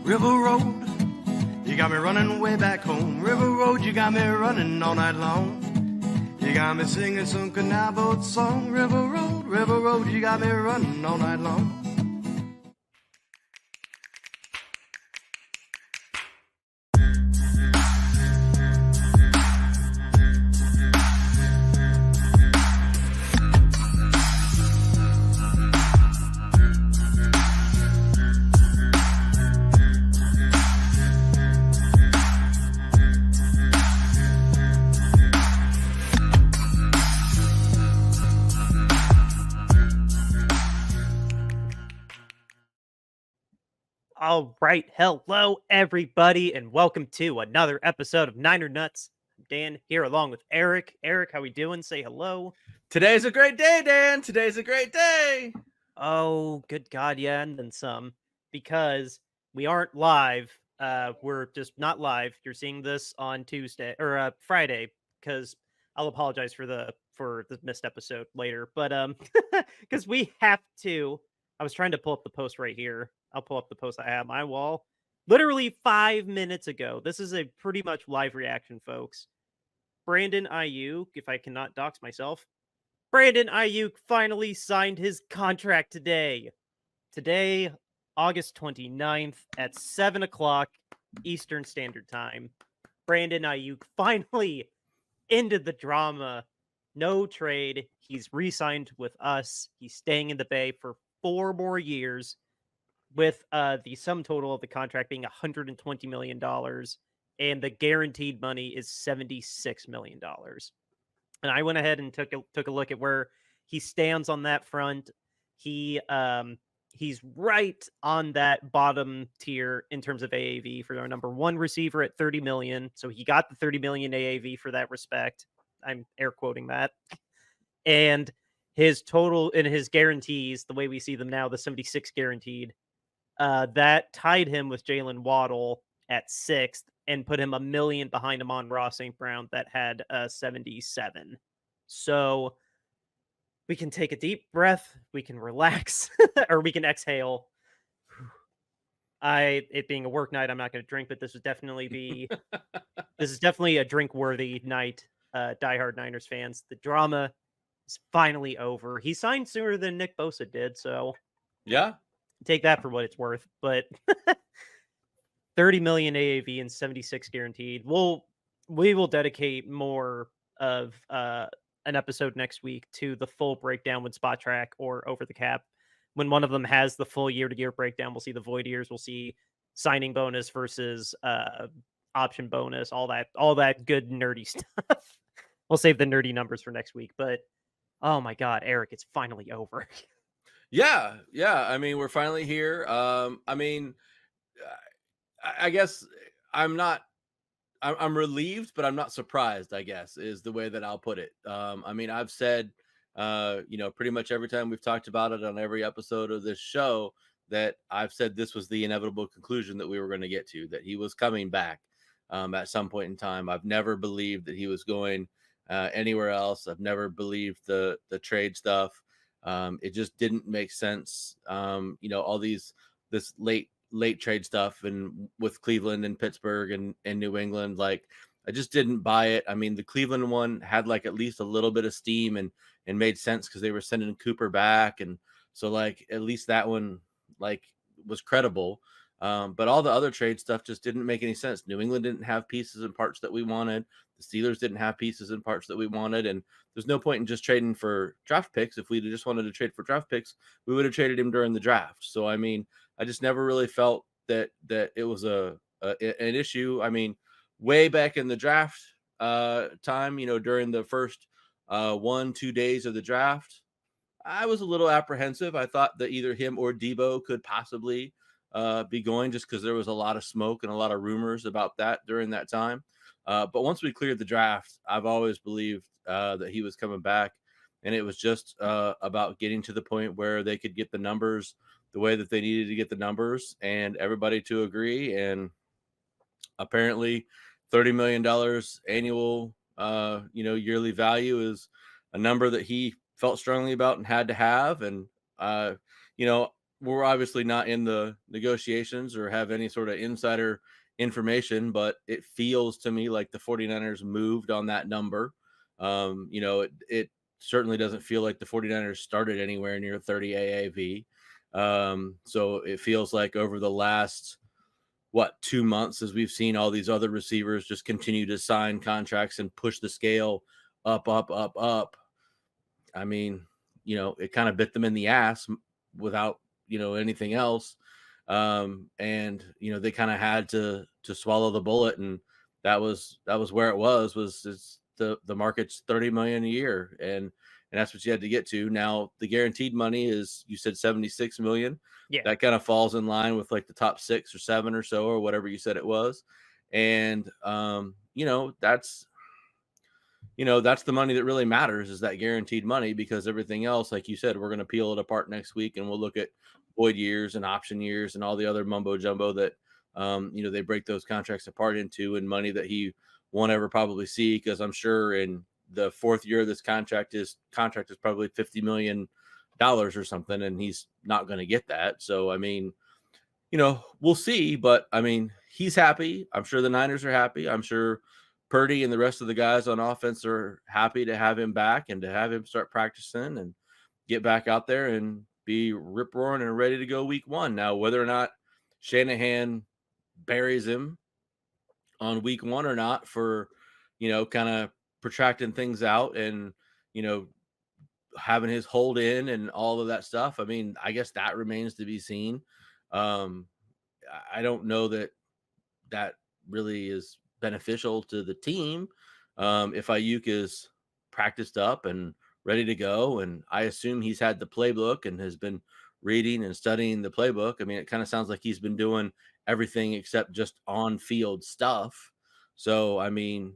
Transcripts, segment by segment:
River Road, you got me running way back home. River Road, you got me running all night long. You got me singing some canal boat song. River Road, you got me running all night long. All right, hello everybody, and welcome to another episode of Niner Nuts. I'm Dan here along with Eric. Eric, how we doing? Say hello. Today's a great day, Dan. Today's a great day. Oh, good God, yeah, and then some. Because we aren't live. We're just not live. You're seeing this on Tuesday or Friday. Because I'll apologize for the missed episode later. But because we have to. I was trying to pull up the post right here. I'll pull up the post I have on my wall. Literally 5 minutes ago. This is a pretty much live reaction, folks. Brandon Ayuk, if I cannot dox myself. Brandon Ayuk finally signed his contract today. Today, August 29th at 7 o'clock Eastern Standard Time. Brandon Ayuk finally ended the drama. No trade. He's re-signed with us. He's staying in the Bay for 4 more years, with the sum total of the contract being $120 million, and the guaranteed money is $76 million. And I went ahead and took a look at where he stands on that front. He's right on that bottom tier in terms of AAV for our number one receiver at 30 million. So he got the 30 million AAV for that respect. I'm air quoting that. And his total and his guarantees, the way we see them now, the 76 guaranteed, that tied him with Jalen Waddle at 6th and put him $1 million behind Amon-Ra St. Brown that had 77. So we can take a deep breath, we can relax, or we can exhale. It being a work night, I'm not going to drink, but this is definitely a drink-worthy night, diehard Niners fans. The drama is finally over. He signed sooner than Nick Bosa did, so yeah, take that for what it's worth. But 30 million AAV and 76 guaranteed. We will dedicate more of an episode next week to the full breakdown with Spot Track or Over the Cap. When one of them has the full year-to-year breakdown, we'll see the void years, we'll see signing bonus versus option bonus, all that good nerdy stuff. We'll save the nerdy numbers for next week. But oh my God, Eric, it's finally over. Yeah. I mean, we're finally here. I guess I'm relieved, but I'm not surprised, I guess, is the way that I'll put it. I mean, I've said, pretty much every time we've talked about it on every episode of this show, that I've said this was the inevitable conclusion that we were going to get to, that he was coming back at some point in time. I've never believed that he was going anywhere else. I've never believed the trade stuff. It just didn't make sense. All this late trade stuff and with Cleveland and Pittsburgh and New England, like I just didn't buy it. I mean, the Cleveland one had like at least a little bit of steam and made sense because they were sending Cooper back. And so like, at least that one like was credible. But all the other trade stuff just didn't make any sense. New England didn't have pieces and parts that we wanted. The Steelers didn't have pieces and parts that we wanted. And there's no point in just trading for draft picks. If we just wanted to trade for draft picks, we would have traded him during the draft. So, I mean, I just never really felt that it was an issue. I mean, way back in the draft time, during the first 1-2 days of the draft, I was a little apprehensive. I thought that either him or Debo could possibly be going, just because there was a lot of smoke and a lot of rumors about that during that time. But once we cleared the draft, I've always believed that he was coming back, and it was just about getting to the point where they could get the numbers the way that they needed to get the numbers and everybody to agree. And apparently $30 million annual, yearly value is a number that he felt strongly about and had to have. And, we're obviously not in the negotiations or have any sort of insider information, but it feels to me like the 49ers moved on that number. It certainly doesn't feel like the 49ers started anywhere near 30 AAV. So it feels like over the last 2 months, as we've seen all these other receivers just continue to sign contracts and push the scale up, up, up, up. I mean, it kind of bit them in the ass without, anything else. And they kind of had to swallow the bullet, and that was where it was it's the market's 30 million a year, and that's what you had to get to. Now the guaranteed money is, you said 76 million. Yeah. That kind of falls in line with like the top 6 or 7 or so, or whatever you said it was. And that's the money that really matters, is that guaranteed money, because everything else, like you said, we're going to peel it apart next week, and we'll look at void years and option years and all the other mumbo jumbo that, they break those contracts apart into, and money that he won't ever probably see. Cause I'm sure in the 4th year of this contract is probably $50 million or something, and he's not going to get that. So, I mean, we'll see, but I mean, he's happy. I'm sure the Niners are happy. I'm sure Purdy and the rest of the guys on offense are happy to have him back and to have him start practicing and get back out there and be rip roaring and ready to go week 1. Now, whether or not Shanahan buries him on week 1 or not for, kind of protracting things out and, having his hold in and all of that stuff, I mean, I guess that remains to be seen. I don't know that really is beneficial to the team. If Ayuk is practiced up and ready to go, and I assume he's had the playbook and has been reading and studying the playbook. I mean, it kind of sounds like he's been doing everything except just on field stuff. So, I mean,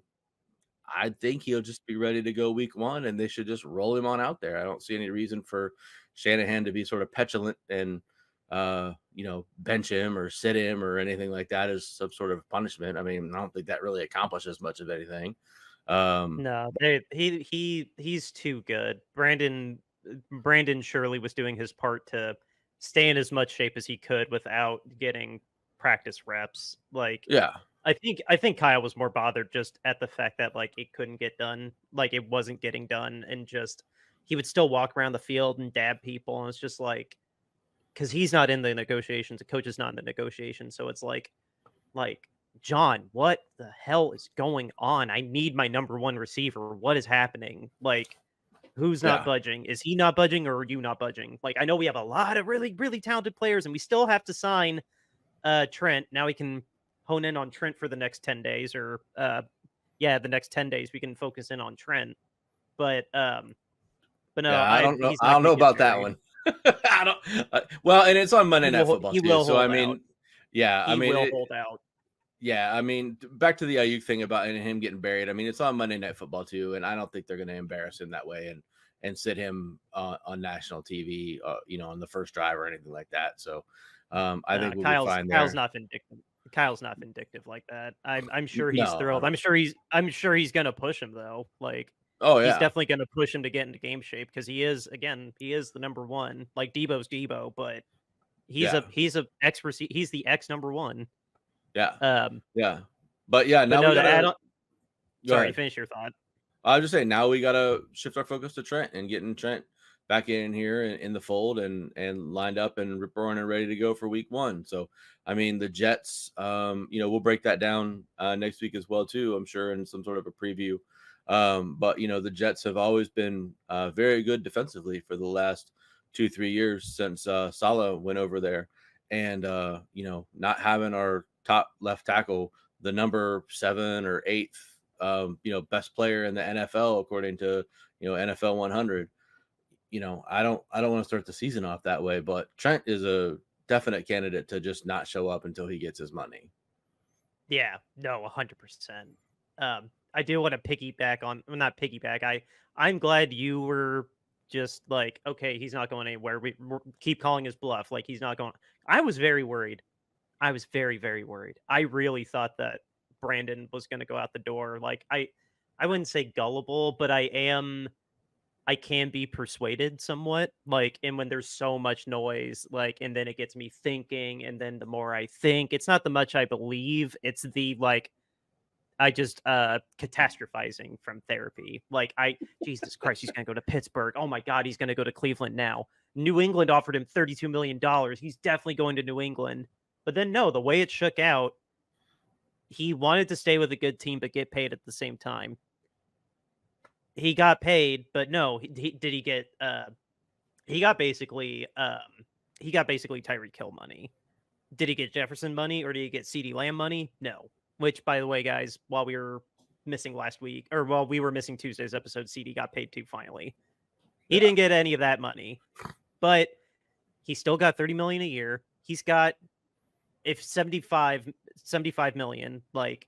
I think he'll just be ready to go week 1, and they should just roll him on out there. I don't see any reason for Shanahan to be sort of petulant and, bench him or sit him or anything like that as some sort of punishment. I mean, I don't think that really accomplishes much of anything. No, he's too good. Brandon surely was doing his part to stay in as much shape as he could without getting practice reps. Like, Yeah. I think Kyle was more bothered just at the fact that like it couldn't get done, like it wasn't getting done, and just he would still walk around the field and dab people, and it's just like, because he's not in the negotiations, the coach is not in the negotiations, so it's like John, what the hell is going on? I need my number 1 receiver. What is happening? Like, who's not budging? Is he not budging, or are you not budging? Like, I know we have a lot of really, really talented players, and we still have to sign Trent. Now we can hone in on Trent for the next 10 days, or the next 10 days we can focus in on Trent. But no, yeah, I don't know. I don't know about that one. I don't. Well, and it's on Monday Night Football too. So I mean, yeah, I mean, will hold out. Yeah, I mean, back to the Ayuk thing about him getting buried. I mean, it's on Monday Night Football too, and I don't think they're going to embarrass him that way and sit him on national TV, on the first drive or anything like that. So I think we'll be fine there. Kyle's not vindictive. Kyle's not vindictive like that. I'm sure he's thrilled. I'm sure he's going to push him though. Like, oh yeah, he's definitely going to push him to get into game shape, because he is the number 1. Like, Debo's Debo, but he's he's the X number 1. Yeah. Yeah. But yeah, now we gotta sorry, finish your thought. I was just saying, now we gotta shift our focus to Trent and getting Trent back in here in the fold and lined up and rip roaring and ready to go for week 1. So I mean, the Jets, we'll break that down next week as well too, I'm sure, in some sort of a preview. But the Jets have always been very good defensively for the last 2-3 years since Saleh went over there. And not having our top left tackle, the number 7 or 8th, best player in the NFL according to NFL 100. I don't want to start the season off that way, but Trent is a definite candidate to just not show up until he gets his money. Yeah, no, 100%. I do want to piggyback on, well, not piggyback. I'm glad you were just like, okay, he's not going anywhere. We keep calling his bluff. Like, he's not going. I was very worried. I was very, very worried. I really thought that Brandon was going to go out the door. Like, I wouldn't say gullible, but I am I can be persuaded somewhat, like, and when there's so much noise, like, and then it gets me thinking, and then the more I think, it's not the much I believe, it's the, like, I just, catastrophizing from therapy. Like, Jesus Christ, he's gonna go to Pittsburgh. Oh my God, he's gonna go to Cleveland now. New England offered him $32 million. He's definitely going to New England. But then, no, the way it shook out, he wanted to stay with a good team, but get paid at the same time. He got paid, but no, did he get, he got basically Tyreek Hill money. Did he get Jefferson money or did he get CeeDee Lamb money? No. Which, by the way, guys, while we were missing last week, or while we were missing Tuesday's episode, CD got paid too finally. He didn't get any of that money, but he still got $30 million a year. He's got, if 75 million, like,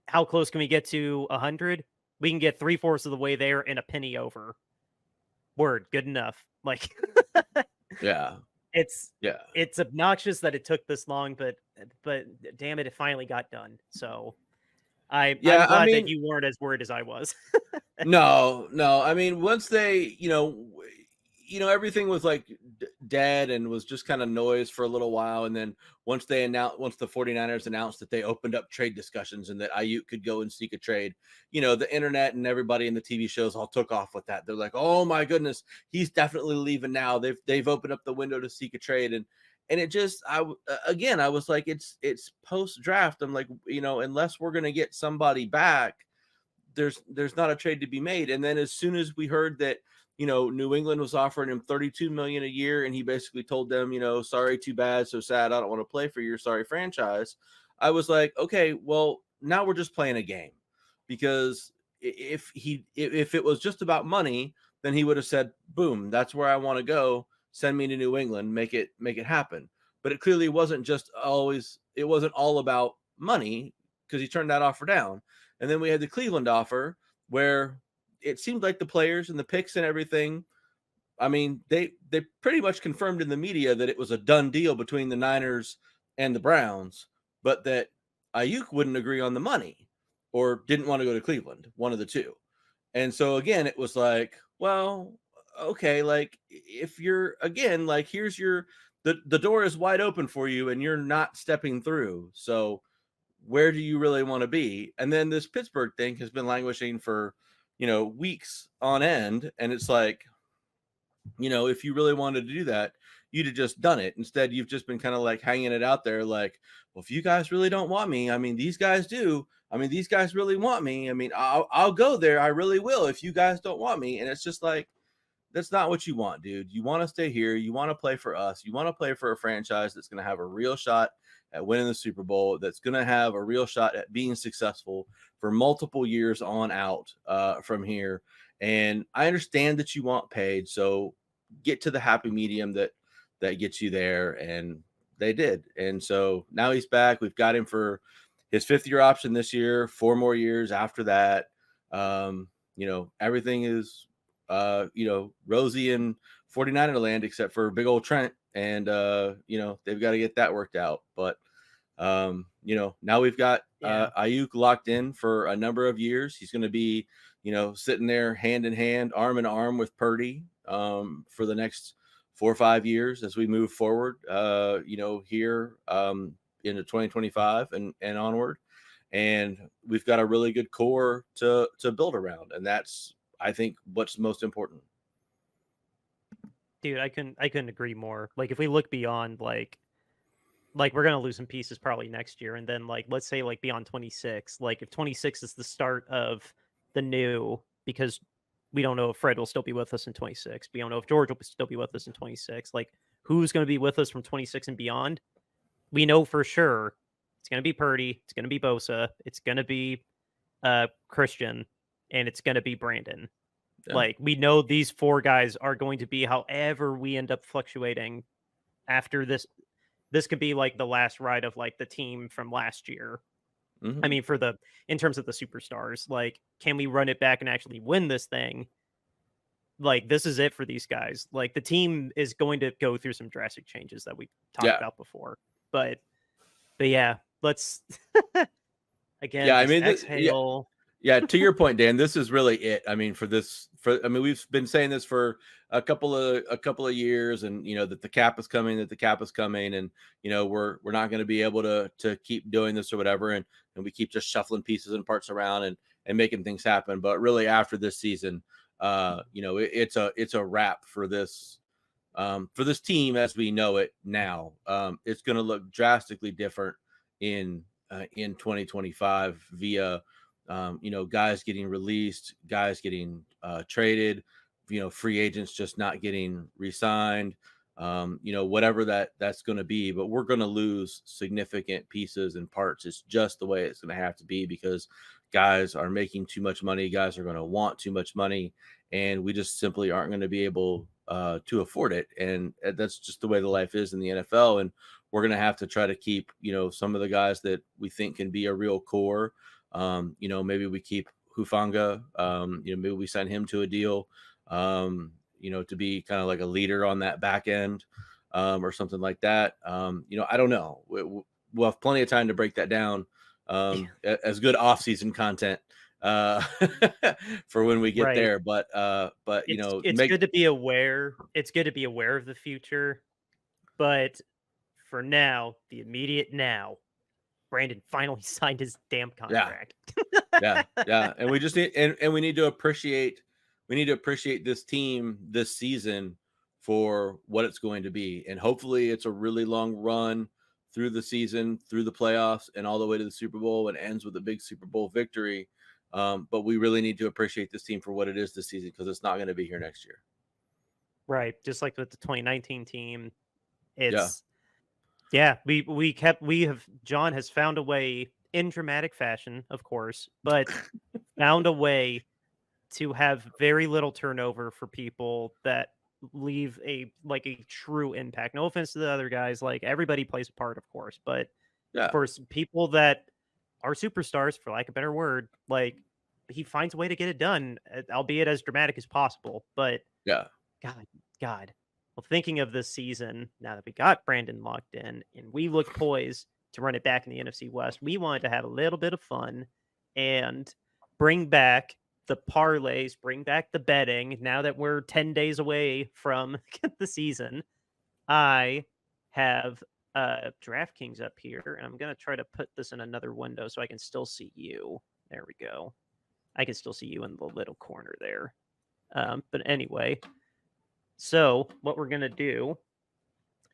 how close can we get to 100? We can get 3/4 of the way there and a penny over. Word, good enough. Like, Yeah. it's obnoxious that it took this long, but damn it finally got done. So I'm glad that you weren't as worried as I was. No. I mean, once they, everything was like dead and was just kind of noise for a little while. And then once the 49ers announced that they opened up trade discussions and that Ayuk could go and seek a trade, the internet and everybody in the TV shows all took off with that. They're like, oh my goodness, he's definitely leaving now. They've opened up the window to seek a trade. And it just, I was like, it's post draft. I'm like, unless we're going to get somebody back, there's not a trade to be made. And then as soon as we heard that, New England was offering him $32 million a year, and he basically told them, sorry, too bad, so sad, I don't want to play for your sorry franchise. I was like, okay, well, now we're just playing a game, because if it was just about money, then he would have said, boom, that's where I want to go. Send me to New England, make it happen. But it clearly wasn't it wasn't all about money, because he turned that offer down. And then we had the Cleveland offer, where it seemed like the players and the picks and everything, I mean, they pretty much confirmed in the media that it was a done deal between the Niners and the Browns, but that Ayuk wouldn't agree on the money or didn't want to go to Cleveland, one of the two. And so again, it was like, well, okay, like, if you're, again, like, here's the door is wide open for you and you're not stepping through. So where do you really want to be? And then this Pittsburgh thing has been languishing for, weeks on end. And it's like, if you really wanted to do that, you'd have just done it. Instead, you've just been kind of like hanging it out there. Like, well, if you guys really don't want me, I mean, these guys do. I mean, these guys really want me. I mean, I'll go there. I really will if you guys don't want me. And it's just like, that's not what you want, dude. You want to stay here. You want to play for us. You want to play for a franchise that's going to have a real shot at winning the Super Bowl, that's going to have a real shot at being successful for multiple years on out from here. And I understand that you want paid, so get to the happy medium that gets you there. And they did. And so now he's back. We've got him for his 5th-year option this year, 4 more years after that. Everything is, rosy in 49er land, except for big old Trent. And, they've got to get that worked out. But, now we've got Ayuk locked in for a number of years. He's going to be, sitting there hand in hand, arm in arm with Purdy for the next 4 or 5 years as we move forward, here into 2025 and onward. And we've got a really good core to build around. And that's, I think, what's most important. Dude, I couldn't agree more. Like, if we look beyond, like we're gonna lose some pieces probably next year, and then, like, let's say, like, beyond 26, like, if 26 is the start of the new, because we don't know if Fred will still be with us in 26. We don't know if George will still be with us in 26. Like, who's going to be with us from 26 and beyond? We know for sure it's going to be Purdy, it's going to be Bosa, it's going to be Christian, and it's going to be Brandon. Yeah. Like, we know these 4 guys are going to be, however we end up fluctuating after this. This could be like the last ride of, like, the team from last year. Mm-hmm. I mean, in terms of the superstars, like, can we run it back and actually win this thing? Like, this is it for these guys. Like, the team is going to go through some drastic changes that we talked about before. But yeah, let's again. Yeah, I mean, exhale. Yeah, to your point, Dan, this is really it. I mean, for this I mean, we've been saying this for a couple of years, and that the cap is coming, and we're not going to be able to keep doing this or whatever, and we keep just shuffling pieces and parts around and making things happen. But really, after this season, it's a wrap for this team as we know it now. It's going to look drastically different in 2025 via guys getting released, guys getting traded, free agents just not getting re-signed, whatever that's going to be. But we're going to lose significant pieces and parts. It's just the way it's going to have to be, because guys are making too much money. Guys are going to want too much money, and we just simply aren't going to be able to afford it. And that's just the way the life is in the NFL. And we're going to have to try to keep, some of the guys that we think can be a real core. Maybe we keep Hufanga, maybe we sign him to a deal, to be kind of like a leader on that back end, or something like that. I don't know. We'll have plenty of time to break that down, as good off-season content, for when we get there. But it's good to be aware. It's good to be aware of the future. But for now, the immediate now, Brandon finally signed his damn contract. Yeah. And we just need, and we need to appreciate this team this season for what it's going to be. And hopefully it's a really long run through the season, through the playoffs, and all the way to the Super Bowl, and ends with a big Super Bowl victory. But we really need to appreciate this team for what it is this season, because it's not going to be here next year. Right. Just like with the 2019 team. John has found a way, in dramatic fashion, of course, but found a way to have very little turnover for people that leave a true impact. No offense to the other guys, like everybody plays a part, of course, but for people that are superstars, for lack of a better word, like he finds a way to get it done, albeit as dramatic as possible. But God. Well, thinking of this season, now that we got Brandon locked in and we look poised to run it back in the NFC West, we wanted to have a little bit of fun and bring back the parlays, bring back the betting. Now that we're 10 days away from the season, I have DraftKings up here, and I'm going to try to put this in another window so I can still see you. There we go. I can still see you in the little corner there. But anyway, so what we're going to do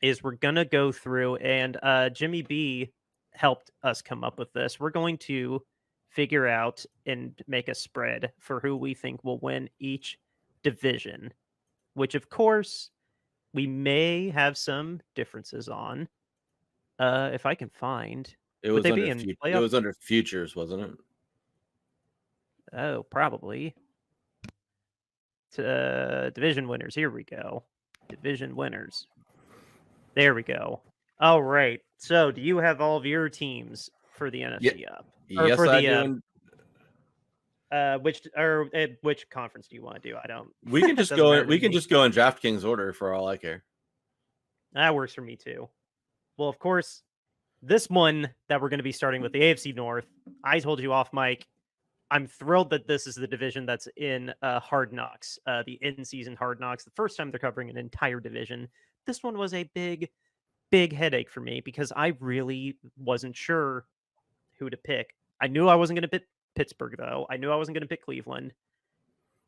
is we're going to go through, and Jimmy B helped us come up with this. We're going to figure out and make a spread for who we think will win each division, which of course we may have some differences on. If I can find, it was under futures, wasn't it? Oh, probably. Division winners. Here we go. Division winners. There we go. All right. So, do you have all of your teams for the NFC up? Or yes, I do. Which conference do you want to do? I don't. We can just go. We can just go in DraftKings order for all I care. That works for me too. Well, of course, this one that we're going to be starting with, the AFC North. I told you off mic, I'm thrilled that this is the division that's in Hard Knocks, the in-season Hard Knocks. The first time they're covering an entire division. This one was a big headache for me because I really wasn't sure who to pick. I knew I wasn't going to pick Pittsburgh, though. I knew I wasn't going to pick Cleveland.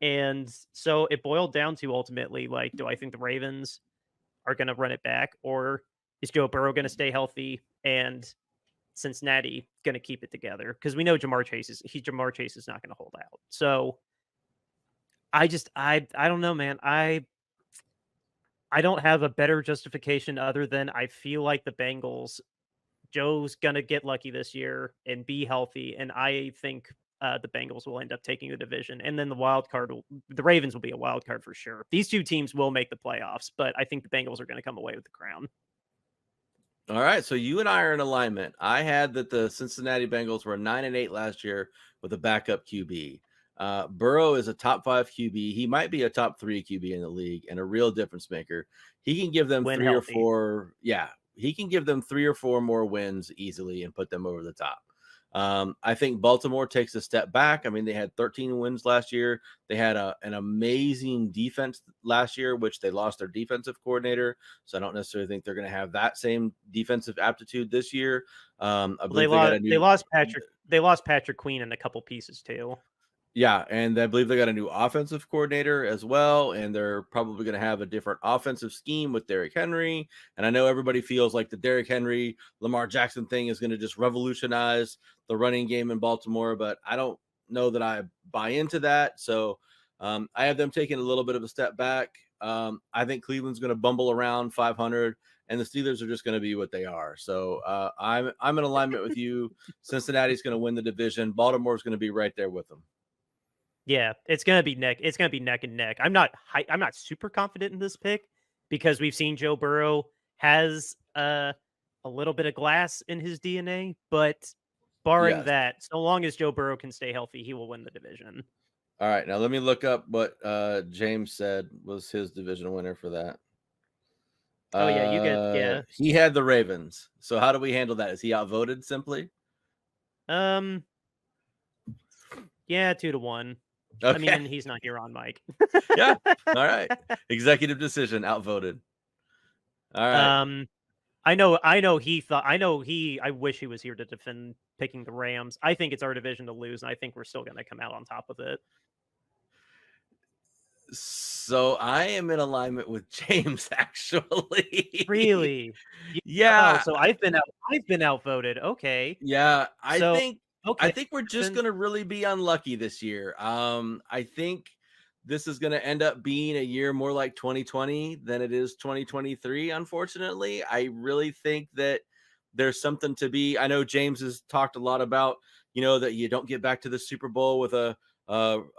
And so it boiled down to ultimately, like, do I think the Ravens are going to run it back, or is Joe Burrow going to stay healthy and Cincinnati going to keep it together? Because we know Jamar Chase is not going to hold out. So I don't know, man. I don't have a better justification other than I feel like the Bengals, Joe's going to get lucky this year and be healthy. And I think the Bengals will end up taking the division. And then the Ravens will be a wild card for sure. These two teams will make the playoffs, but I think the Bengals are going to come away with the crown. All right. So you and I are in alignment. I had that the Cincinnati Bengals were 9-8 last year with a backup QB. Burrow is a top 5 QB. He might be a top 3 QB in the league and a real difference maker. He can give them or 4. Yeah. He can give them 3 or 4 more wins easily and put them over the top. I think Baltimore takes a step back. I mean, they had 13 wins last year. They had an amazing defense last year, which they lost their defensive coordinator. So I don't necessarily think they're going to have that same defensive aptitude this year. I believe they lost Patrick Queen and a couple pieces too. Yeah, and I believe they got a new offensive coordinator as well, and they're probably going to have a different offensive scheme with Derrick Henry. And I know everybody feels like the Derrick Henry, Lamar Jackson thing is going to just revolutionize the running game in Baltimore, but I don't know that I buy into that. So I have them taking a little bit of a step back. I think Cleveland's going to bumble around 500, and the Steelers are just going to be what they are. So I'm in alignment with you. Cincinnati's going to win the division. Baltimore's going to be right there with them. Yeah, it's gonna be neck and neck. I'm not super confident in this pick because we've seen Joe Burrow has a little bit of glass in his DNA, but barring that, so long as Joe Burrow can stay healthy, he will win the division. All right, now let me look up what James said was his division winner for that. Oh yeah, you get He had the Ravens. So how do we handle that? Is he outvoted simply? Yeah, 2-1. Okay. I mean, he's not here on mic. Yeah. All right. Executive decision, outvoted. All right. I wish he was here to defend picking the Rams. I think it's our division to lose, and I think we're still going to come out on top of it. So I am in alignment with James, actually. Really? Yeah. Oh, so I've been outvoted. Okay. Yeah. I think Okay. we're just going to really be unlucky this year. I think this is going to end up being a year more like 2020 than it is 2023. Unfortunately, I really think that there's something to be. I know James has talked a lot about, that you don't get back to the Super Bowl with a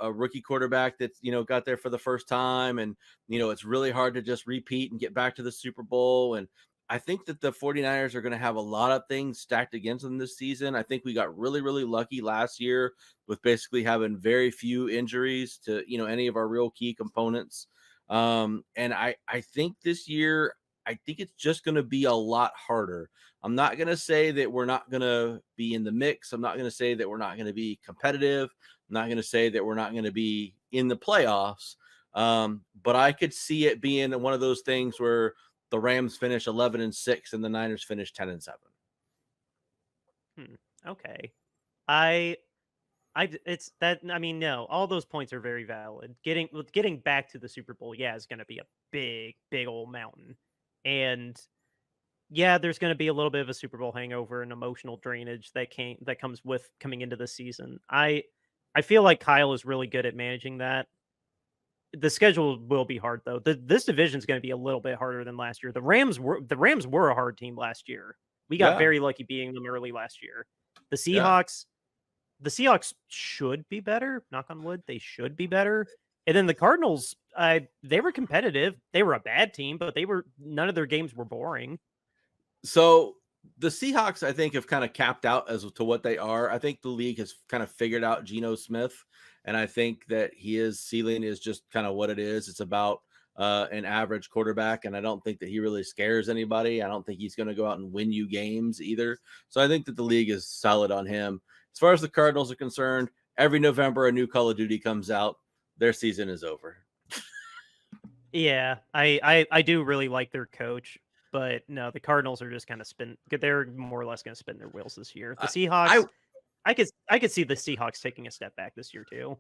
rookie quarterback that's, got there for the first time. And, it's really hard to just repeat and get back to the Super Bowl. And I think that the 49ers are going to have a lot of things stacked against them this season. I think we got really, really lucky last year with basically having very few injuries to, any of our real key components. And I think this year, I think it's just going to be a lot harder. I'm not going to say that we're not going to be in the mix. I'm not going to say that we're not going to be competitive. I'm not going to say that we're not going to be in the playoffs. But I could see it being one of those things where the Rams finish 11-6 and the Niners finish 10-7. Okay. No, all those points are very valid. Getting back to the Super Bowl, is going to be a big, big old mountain. And yeah, there's going to be a little bit of a Super Bowl hangover and emotional drainage that comes with coming into the season. I feel like Kyle is really good at managing that. The schedule will be hard though. This division is going to be a little bit harder than last year. The Rams were a hard team last year. We got very lucky beating them early last year. The Seahawks should be better. Knock on wood, they should be better. And then the Cardinals, they were competitive. They were a bad team, but none of their games were boring. So the Seahawks, I think, have kind of capped out as to what they are. I think the league has kind of figured out Geno Smith, and I think that his ceiling is just kind of what it is. It's about an average quarterback, and I don't think that he really scares anybody. I don't think he's going to go out and win you games either. So I think that the league is solid on him. As far as the Cardinals are concerned, every November a new Call of Duty comes out. Their season is over. Yeah, I do really like their coach. But no, the Cardinals are just kind of they're more or less going to spin their wheels this year. The Seahawks, I could see the Seahawks taking a step back this year too.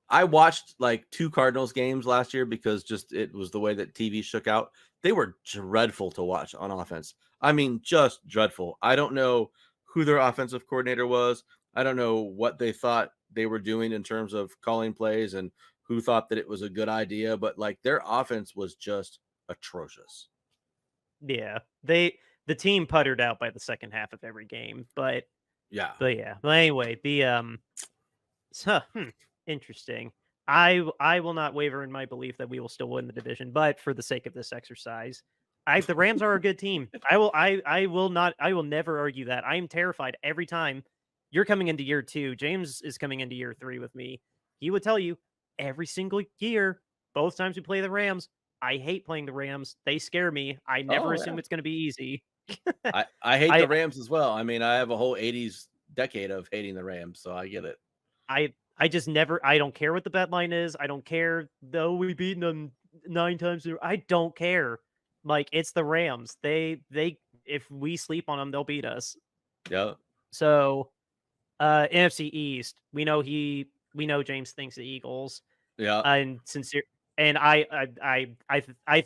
I watched like 2 Cardinals games last year because just it was the way that TV shook out. They were dreadful to watch on offense. I mean, just dreadful. I don't know who their offensive coordinator was. I don't know what they thought they were doing in terms of calling plays and who thought that it was a good idea, but like their offense was just atrocious. Yeah, the team puttered out by the second half of every game, but anyway, interesting. I will not waver in my belief that we will still win the division, but for the sake of this exercise, the Rams are a good team. I will never argue that. I am terrified every time. You're coming into year 2. James is coming into year 3 with me. He would tell you every single year, both times we play the Rams, I hate playing the Rams. They scare me. I never assume it's going to be easy. I hate the Rams as well. I mean, I have a whole 80s decade of hating the Rams, so I get it. I just never. I don't care what the bet line is. I don't care though we beaten them 9 times. I don't care. Like it's the Rams. They if we sleep on them, they'll beat us. Yeah. So, NFC East, we know James thinks the Eagles. Yeah. And sincere, and I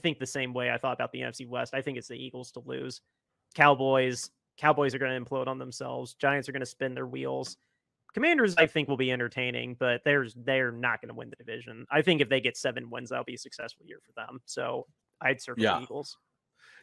think the same way I thought about the NFC West. I think it's the Eagles to lose. Cowboys are going to implode on themselves. Giants are going to spin their wheels. Commanders, I think, will be entertaining, but they're not going to win the division. I think if they get 7 wins, that'll be a successful year for them. So I'd circle the Eagles.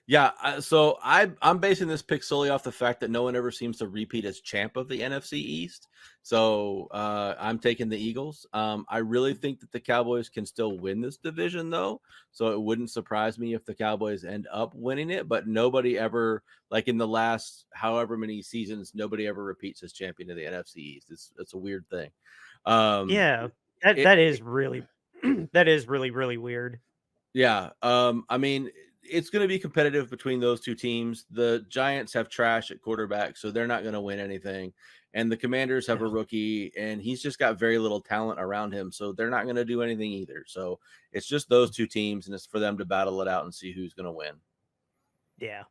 Yeah, so I'm basing this pick solely off the fact that no one ever seems to repeat as champ of the NFC East. So I'm taking the Eagles. I really think that the Cowboys can still win this division, though. So it wouldn't surprise me if the Cowboys end up winning it. But nobody ever, like in the last however many seasons, nobody ever repeats as champion of the NFC East. It's a weird thing. Yeah, that is really that is really, really weird. Yeah. I mean, it's going to be competitive between those two teams. The Giants have trash at quarterback, so they're not going to win anything. And the Commanders have a rookie, and he's just got very little talent around him, so they're not going to do anything either. So it's just those two teams, and it's for them to battle it out and see who's going to win. Yeah,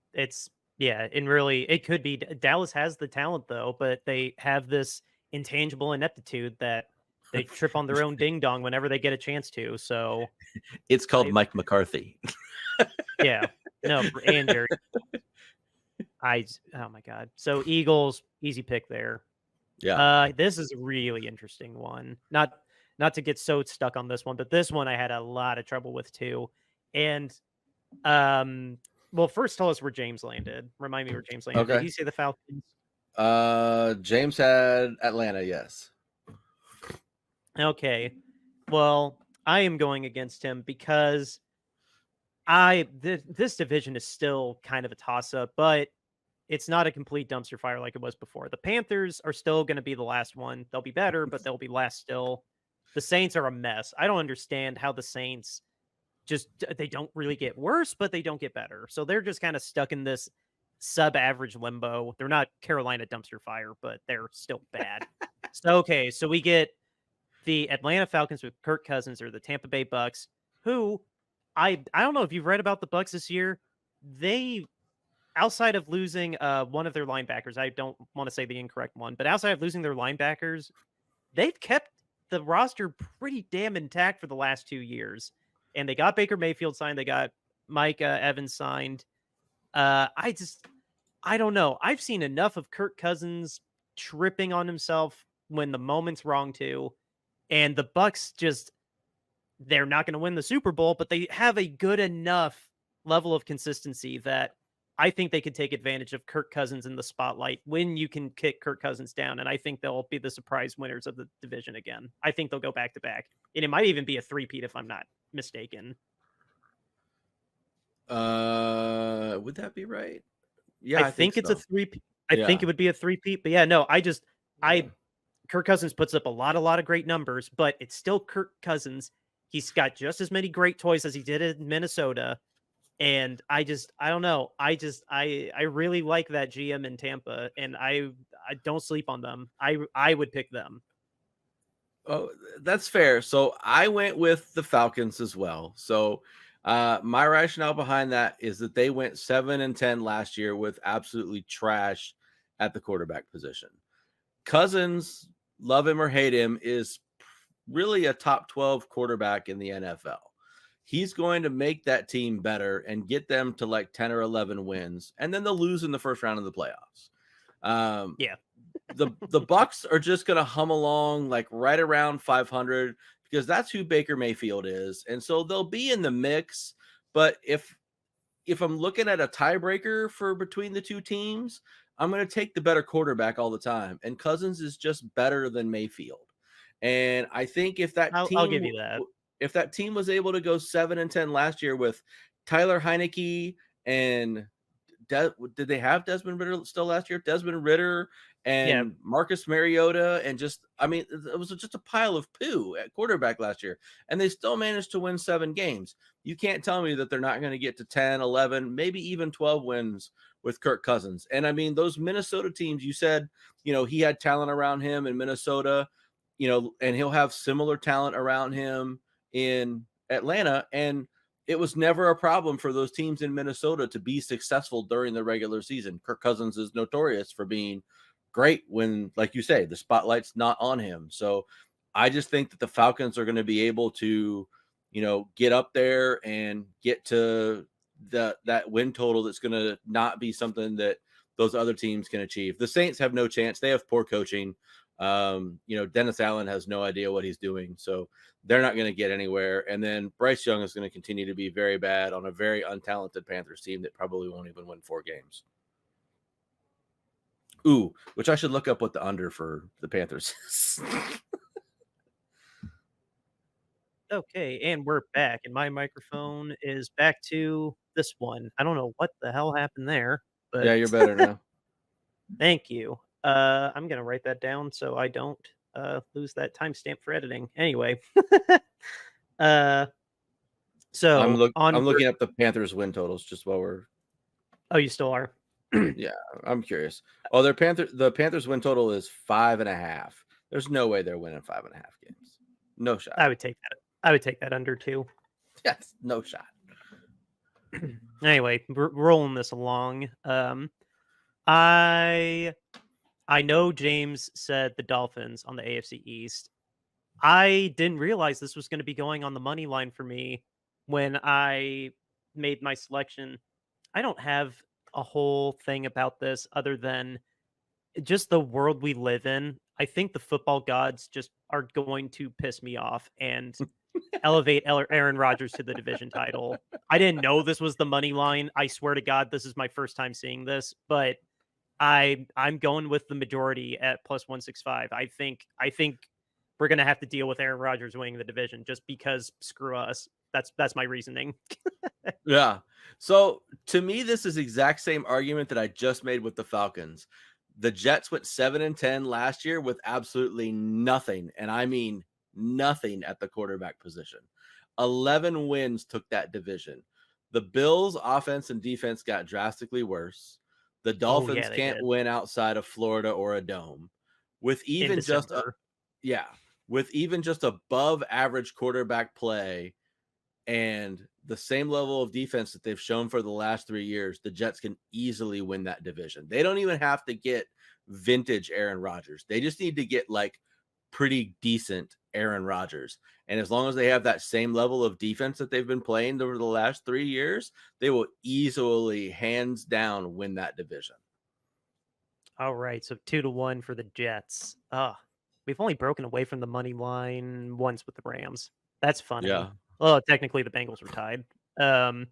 and really, it could be Dallas has the talent though, but they have this intangible ineptitude that they trip on their own ding dong whenever they get a chance to. So it's called Mike McCarthy. Yeah, no, and Jerry. Oh my God. So Eagles, easy pick there. Yeah. This is a really interesting one. Not to get so stuck on this one, but this one I had a lot of trouble with too. And well, first tell us where James landed. Remind me where James landed. Okay. Did he say the Falcons? James had Atlanta, yes. Okay. Well, I am going against him because this division is still kind of a toss-up, but it's not a complete dumpster fire like it was before. The Panthers are still going to be the last one. They'll be better, but they'll be last still. The Saints are a mess. I don't understand how the Saints they don't really get worse, but they don't get better. So they're just kind of stuck in this sub-average limbo. They're not Carolina dumpster fire, but they're still bad. So we get the Atlanta Falcons with Kirk Cousins or the Tampa Bay Bucks, who I don't know if you've read about the Bucks this year. They, outside of losing one of their linebackers, I don't want to say the incorrect one, but outside of losing their linebackers, they've kept the roster pretty damn intact for the last 2 years. And they got Baker Mayfield signed. They got Mike Evans signed. I don't know. I've seen enough of Kirk Cousins tripping on himself when the moment's wrong too. And the Bucks they're not going to win the Super Bowl, but they have a good enough level of consistency that I think they could take advantage of Kirk Cousins in the spotlight when you can kick Kirk Cousins down. And I think they'll be the surprise winners of the division again. I think they'll go back to back. And it might even be a three-peat if I'm not mistaken. Would that be right? Yeah, I think it's so. A three-peat. I think it would be a three-peat. But yeah, no, Kirk Cousins puts up a lot of great numbers, but it's still Kirk Cousins. He's got just as many great toys as he did in Minnesota. And I don't know. I really like that GM in Tampa, and I don't sleep on them. I would pick them. Oh, that's fair. So I went with the Falcons as well. So my rationale behind that is that they went 7-10 last year with absolutely trash at the quarterback position. Cousins, love him or hate him, is really a top 12 quarterback in the NFL. He's going to make that team better and get them to like 10 or 11 wins, and then they'll lose in the first round of the playoffs. The Bucks are just going to hum along like right around 500 because that's who Baker Mayfield is, and so they'll be in the mix. But if I'm looking at a tiebreaker for between the two teams, I'm going to take the better quarterback all the time, and Cousins is just better than Mayfield. And I think if that team, I'll give you that. If that team was able to go 7-10 last year with Tyler Heineke and did they have Desmond Ritter still last year? Desmond Ritter and Marcus Mariota, and it was just a pile of poo at quarterback last year, and they still managed to win 7 games. You can't tell me that they're not going to get to 10, 11, maybe even 12 wins with Kirk Cousins. And I mean, those Minnesota teams, you said, he had talent around him in Minnesota, and he'll have similar talent around him in Atlanta. And it was never a problem for those teams in Minnesota to be successful during the regular season. Kirk Cousins is notorious for being great when, like you say, the spotlight's not on him. So I just think that the Falcons are going to be able to, get up there and get to that win total that's going to not be something that those other teams can achieve. The Saints have no chance. They have poor coaching. Dennis Allen has no idea what he's doing, so they're not going to get anywhere. And then Bryce Young is going to continue to be very bad on a very untalented Panthers team that probably won't even win 4 games. Ooh, which I should look up what the under for the Panthers is. Okay, and we're back, and my microphone is back to this one. I don't know what the hell happened there, but Yeah, you're better now. Thank you. I'm gonna write that down so I don't lose that timestamp for editing. Anyway, so I'm onward. looking up the Panthers win totals just while we're. Oh, you still are. Yeah, I'm curious. Oh, the Panthers win total is 5.5. There's no way they're winning 5.5 games. No shot. I would take that. I would take that under 2. Yes, no shot. Anyway, we're rolling this along. I know James said the Dolphins on the AFC East. I didn't realize this was going to be going on the money line for me when I made my selection. I don't have a whole thing about this other than just the world we live in. I think the football gods just are going to piss me off and elevate Aaron Rodgers to the division title. I didn't know this was the money line. I swear to God, this is my first time seeing this, but I'm going with the majority at plus 165. I think we're gonna have to deal with Aaron Rodgers winning the division just because screw us. That's my reasoning. Yeah. So to me, this is exact same argument that I just made with the Falcons. The Jets went 7-10 last year with absolutely nothing, and I mean nothing at the quarterback position. 11 wins took that division. The Bills' offense and defense got drastically worse. The Dolphins can't win outside of Florida or a dome. With even just above average quarterback play and the same level of defense that they've shown for the last 3 years, the Jets can easily win that division. They don't even have to get vintage Aaron Rodgers. They just need to get like pretty decent Aaron Rodgers. And as long as they have that same level of defense that they've been playing over the last 3 years, they will easily, hands down, win that division. All right, so 2-1 for the Jets. We've only broken away from the money line once with the Rams. That's funny. Yeah. Well, technically the Bengals were tied. I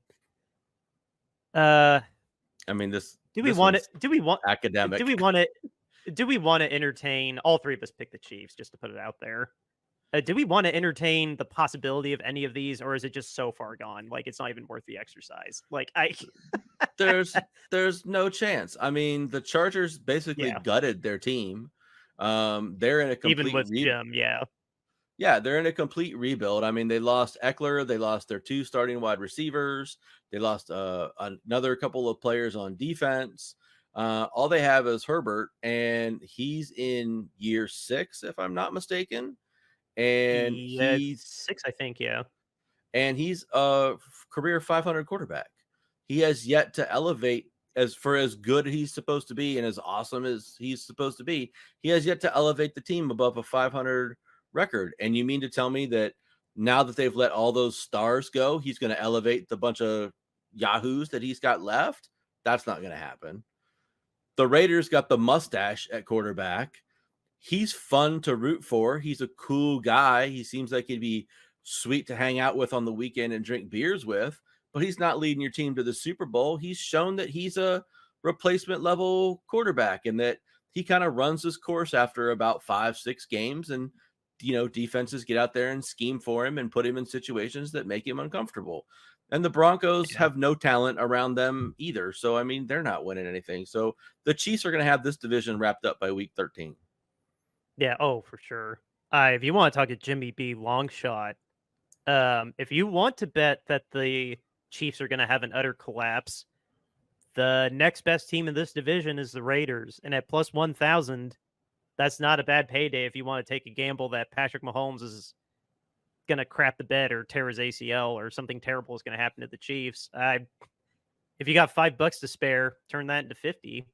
mean, do we want academic? Do we want to entertain? All 3 of us picked the Chiefs, just to put it out there. Do we want to entertain the possibility of any of these, or is it just so far gone? Like it's not even worth the exercise. Like there's no chance. I mean, the Chargers basically gutted their team. They're in a complete even with Jim, Yeah, they're in a complete rebuild. I mean, they lost Eckler. They lost their 2 starting wide receivers. They lost another couple of players on defense. All they have is Herbert, and he's in year 6, if I'm not mistaken. And he's 6, I think, yeah. And he's a career 500 quarterback. He has yet to elevate as good as he's supposed to be and as awesome as he's supposed to be. He has yet to elevate the team above a 500 record. And you mean to tell me that now that they've let all those stars go, he's going to elevate the bunch of yahoos that he's got left? That's not going to happen. The Raiders got the mustache at quarterback. He's fun to root for. He's a cool guy. He seems like he'd be sweet to hang out with on the weekend and drink beers with, but he's not leading your team to the Super Bowl. He's shown that he's a replacement level quarterback and that he kind of runs his course after about 5-6 games. And, defenses get out there and scheme for him and put him in situations that make him uncomfortable. And the Broncos have no talent around them either. So, I mean, they're not winning anything. So the Chiefs are going to have this division wrapped up by week 13. Yeah. Oh, for sure. If you want to talk a Jimmy B long shot, if you want to bet that the Chiefs are going to have an utter collapse, The next best team in this division is the Raiders, and at plus 1,000, that's not a bad payday if you want to take a gamble that Patrick Mahomes is going to crap the bed or tear his ACL or something terrible is going to happen to the Chiefs. If you got $5 to spare, turn that into 50.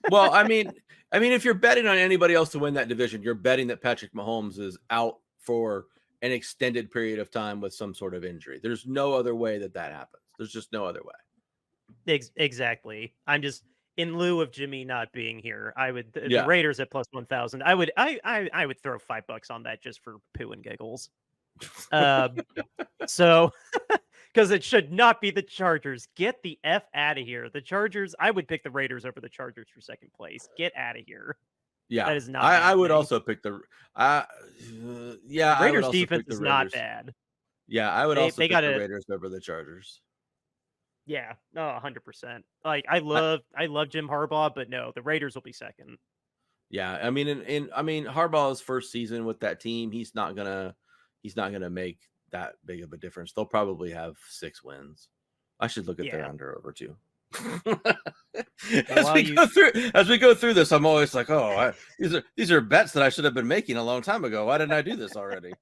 Well, I mean, if you're betting on anybody else to win that division, you're betting that Patrick Mahomes is out for an extended period of time with some sort of injury. There's no other way that happens. There's just no other way. Exactly. I'm just in lieu of Jimmy not being here. I would Yeah. the Raiders at plus 1,000. I would throw $5 on that just for poo and giggles. So because it should not be the Chargers. Get the F out of here. The Chargers, I would pick the Raiders over the Chargers for second place. Get out of here. Yeah. That is not I would happening. also pick the The Raiders defense is not bad. Yeah, I would also pick the Raiders over the Chargers. Yeah, no, 100%. Like I love Jim Harbaugh, but no, the Raiders will be second. Yeah, I mean, Harbaugh's first season with that team, he's not gonna make that big of a difference. They'll probably have 6 wins. I should look at their under over too. As we go through this, I'm always like, oh, these are bets that I should have been making a long time ago. Why didn't I do this already?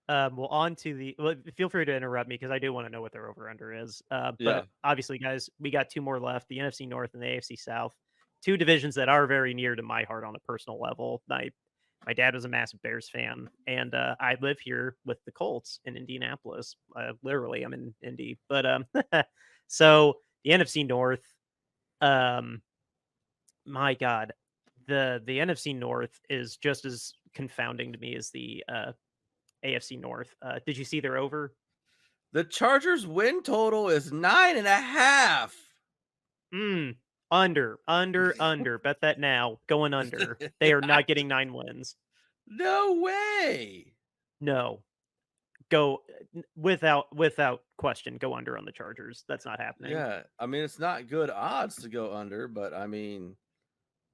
Well, on to the. Well, feel free to interrupt me because I do want to know what their over under is. But obviously, guys, we got 2 more left: the NFC North and the AFC South. 2 divisions that are very near to my heart on a personal level. My dad was a massive Bears fan, and I live here with the Colts in Indianapolis. Literally, I'm in Indy. But so the NFC North, my God, the NFC North is just as confounding to me as the AFC North. Did you see their over? The Chargers win total is 9.5. Under. Bet that now. Going under. They are not getting 9 wins. No way. No. Go without question. Go under on the Chargers. That's not happening. Yeah, I mean it's not good odds to go under, but I mean,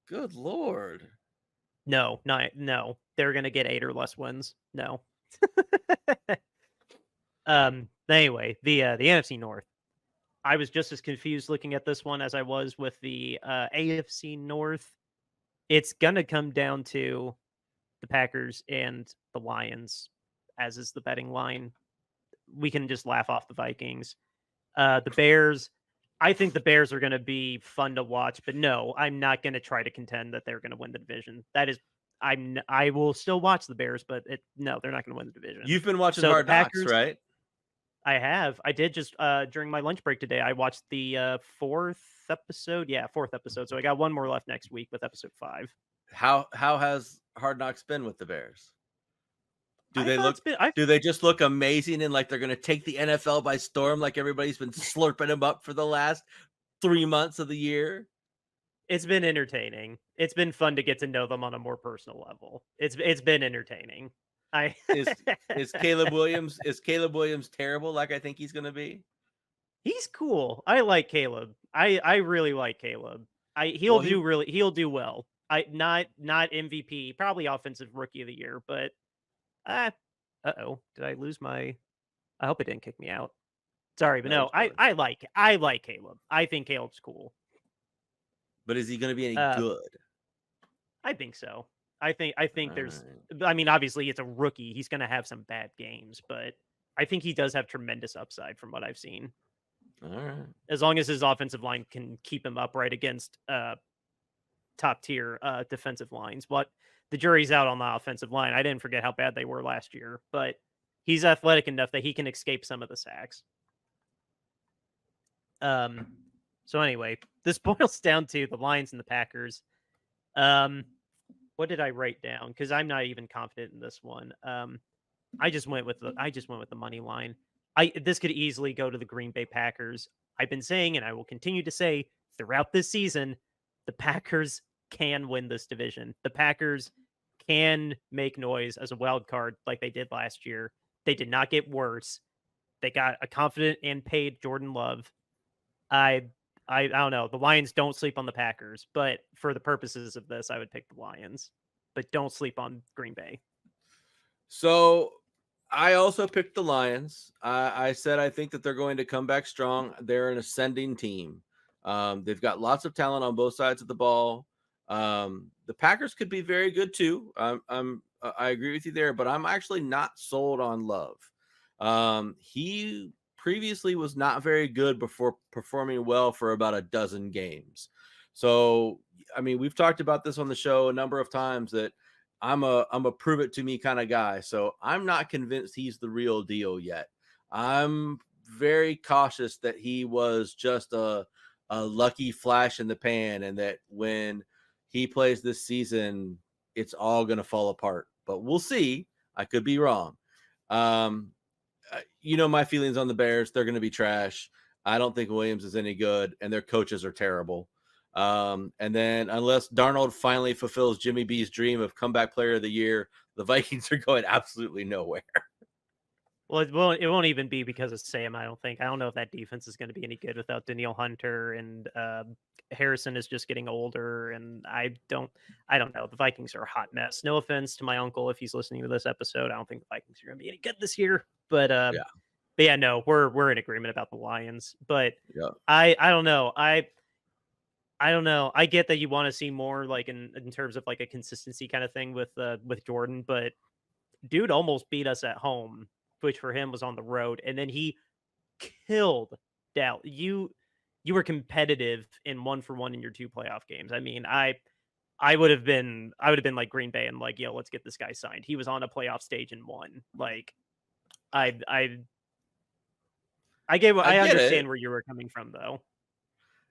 good Lord. No. They're gonna get 8 or less wins. No. Anyway, the NFC North. I was just as confused looking at this one as I was with the AFC North. It's gonna come down to the Packers and the Lions, as is the betting line. We can just laugh off the Vikings. The Bears, I think the Bears are going to be fun to watch, but no, I'm not going to try to contend that they're going to win the division. I will still watch the Bears, but no, they're not going to win the division. You've been watching Hard Knocks, right? I have. I did just during my lunch break today. I watched the 4th episode. Yeah, 4th episode. So I got 1 more left next week with episode 5. How has Hard Knocks been with the Bears? Do they just look amazing and like they're going to take the NFL by storm like everybody's been slurping them up for the last 3 months of the year? It's been entertaining. It's been fun to get to know them on a more personal level. It's been entertaining. Is Caleb Williams terrible like I think he's going to be? He's cool. I like Caleb. I really like Caleb. He'll do well. Not MVP, probably offensive rookie of the year, but did I lose my? I hope it didn't kick me out. Sorry, but no, I like Caleb. I think Caleb's cool. But is he going to be any good? I think so. I think there's. Right. I mean, obviously, it's a rookie. He's going to have some bad games, but I think he does have tremendous upside from what I've seen. All right. As long as his offensive line can keep him upright against top tier defensive lines, but the jury's out on the offensive line. I didn't forget how bad they were last year, but he's athletic enough that he can escape some of the sacks. So anyway, this boils down to the Lions and the Packers. What did I write down? Because I'm not even confident in this one. I just went with the money line. This could easily go to the Green Bay Packers. I've been saying, and I will continue to say throughout this season, the Packers can win this division. The Packers can make noise as a wild card like they did last year. They did not get worse. They got a confident and paid Jordan Love. I don't know. The Lions don't sleep on the Packers, but for the purposes of this, I would pick the Lions. But don't sleep on Green Bay. So I also picked the Lions. I said I think that they're going to come back strong. They're an ascending team. They've got lots of talent on both sides of the ball. The Packers could be very good too. I agree with you there, but I'm actually not sold on Love. He previously was not very good before performing well for about a dozen games. So, I mean, we've talked about this on the show a number of times that I'm a prove it to me kind of guy. So I'm not convinced he's the real deal yet. I'm very cautious that he was just a lucky flash in the pan and that when he plays this season, it's all going to fall apart. But we'll see. I could be wrong. You know my feelings on the Bears. They're going to be trash. I don't think Williams is any good, and their coaches are terrible. And then unless Darnold finally fulfills Jimmy B's dream of comeback player of the year, the Vikings are going absolutely nowhere. Well, it won't even be because of Sam, I don't think. I don't know if that defense is going to be any good without Danielle Hunter, and Harrison is just getting older, and I don't know. The Vikings are a hot mess. No offense to my uncle if he's listening to this episode. I don't think the Vikings are going to be any good this year. But yeah, no, we're in agreement about the Lions. But Yeah. I don't know. I don't know. I get that you want to see more like in terms of like a consistency kind of thing with Jordan, but dude almost beat us at home, which for him was on the road, and then he killed Dallas. You were competitive in 1-for-1 in your 2 playoff games. I mean, I would have been like Green Bay and like, yo, let's get this guy signed. He was on a playoff stage and won. Like, I understand where you were coming from though.